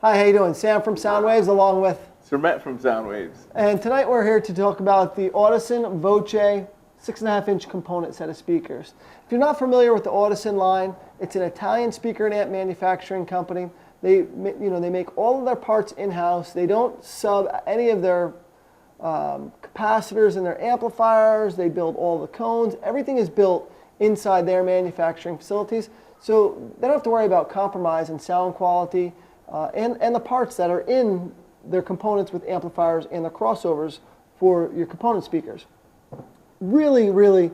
Hi, how you doing? Sam from Soundwaves along with Sermet from Soundwaves. And tonight we're here to talk about the Audison Voce 6.5-inch component set of speakers. If you're not familiar with the Audison line, it's an Italian speaker and amp manufacturing company. They make all of their parts in-house. They don't sub any of their capacitors and their amplifiers. They build all the cones. Everything is built inside their manufacturing facilities, so they don't have to worry about compromise in sound quality and the parts that are in their components with amplifiers and the crossovers for your component speakers. Really, really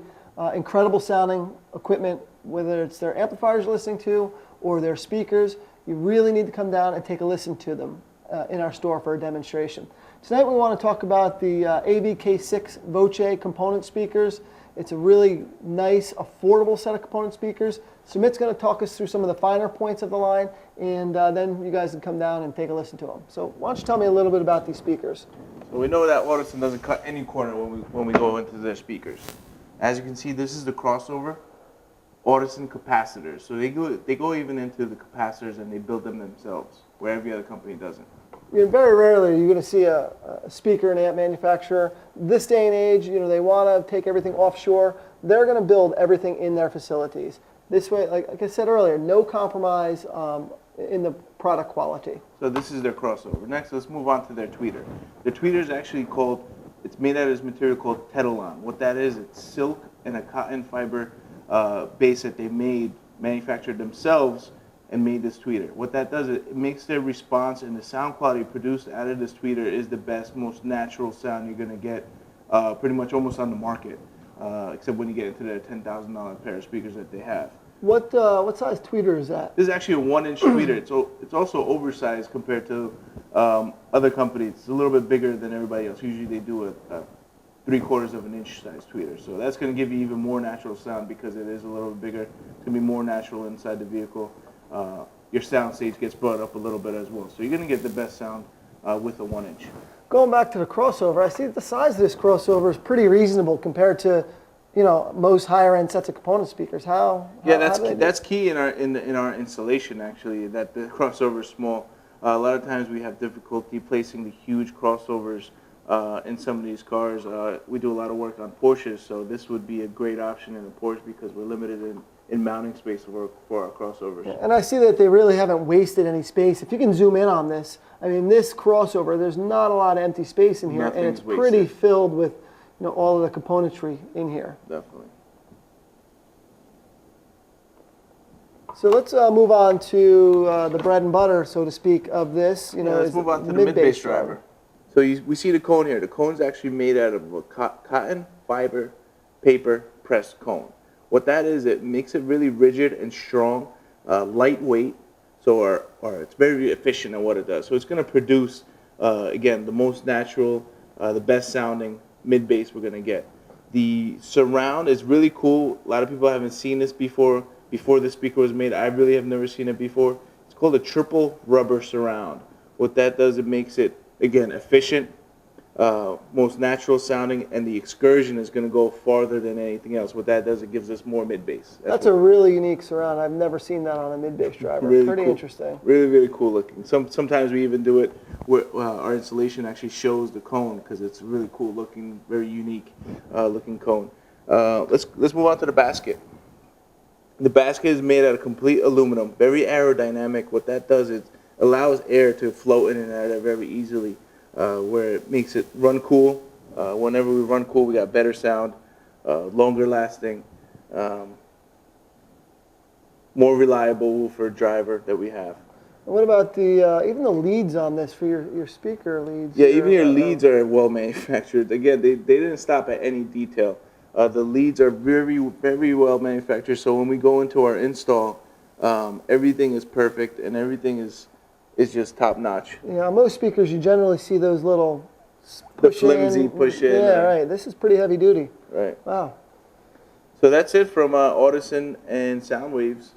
incredible sounding equipment, whether it's their amplifiers you're listening to or their speakers. You really need to come down and take a listen to them in our store for a demonstration. Tonight we want to talk about the AVK6 Voce component speakers. It's a really nice, affordable set of component speakers. Sumit's going to talk us through some of the finer points of the line, and then you guys can come down and take a listen to them. So why don't you tell me a little bit about these speakers? So we know that Audison doesn't cut any corner when we go into their speakers. As you can see, this is the crossover Audison capacitors. So they go even into the capacitors and they build them themselves, where every other company doesn't. Very rarely are you going to see a speaker and amp manufacturer. This day and age, they want to take everything offshore. They're going to build everything in their facilities. This way, like I said earlier, no compromise in the product quality. So this is their crossover. Next, let's move on to their tweeter. The tweeter is actually it's made out of this material called Tetalon. What that is, it's silk and a cotton fiber base that they manufactured themselves and made this tweeter. What that does, it makes their response and the sound quality produced out of this tweeter is the best, most natural sound you're going to get pretty much almost on the market, except when you get into their $10,000 pair of speakers that they have. What size tweeter is that? This is actually a 1-inch tweeter. It's also oversized compared to other companies. It's a little bit bigger than everybody else. Usually they do a 3/4 of an inch size tweeter. So that's going to give you even more natural sound because it is a little bit bigger. It's going to be more natural inside the vehicle. Your sound stage gets brought up a little bit as well. So you're going to get the best sound with a 1-inch. Going back to the crossover, I see that the size of this crossover is pretty reasonable compared to most higher end sets of component speakers. That's key in our installation actually, that the crossover is small. A lot of times we have difficulty placing the huge crossovers in some of these cars. We do a lot of work on Porsches, so this would be a great option in a Porsche because we're limited in mounting space for our crossovers. And I see that they really haven't wasted any space. If you can zoom in on this, I mean, this crossover, there's not a lot of empty space in here, and it's pretty filled with all of the componentry in here. Definitely. So let's move on to the bread and butter, so to speak, of this. Let's move on to the mid-bass driver. So we see the cone here. The cone's actually made out of a cotton fiber paper pressed cone. What that is, it makes it really rigid and strong, lightweight, so it's very efficient at what it does. So it's going to produce, again, the most natural, the best sounding mid-bass we're going to get. The surround is really cool. A lot of people haven't seen this before this speaker was made. I really have never seen it before. It's called a triple rubber surround. What that does, it makes it, again, efficient, most natural sounding, and the excursion is going to go farther than anything else. What that does, it gives us more mid-bass. That's a really unique surround. I've never seen that on a mid-bass driver. Really Pretty cool. Interesting. Really, really cool looking. Sometimes we even do it where our installation actually shows the cone because it's really cool looking, very unique looking cone. Let's move on to the basket. The basket is made out of complete aluminum, very aerodynamic. What that does is allows air to flow in and out of it very easily, where it makes it run cool. Whenever we run cool, we got better sound, longer lasting, more reliable woofer driver that we have. And what about even the leads on this for your speaker leads? Yeah, even your leads are well manufactured. Again, they didn't stop at any detail. The leads are very, very well manufactured. So when we go into our install, everything is perfect and everything is just top notch. Yeah, most speakers you generally see those little flimsy push in. Yeah, right. This is pretty heavy duty. Right. Wow. So that's it from Audison and Soundwaves.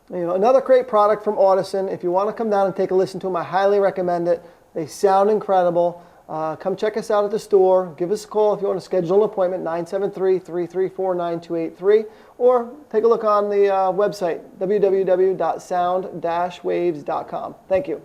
Another great product from Audison. If you want to come down and take a listen to them, I highly recommend it. They sound incredible. Come check us out at the store. Give us a call if you want to schedule an appointment, 973-334-9283, or take a look on the website, www.sound-waves.com. Thank you.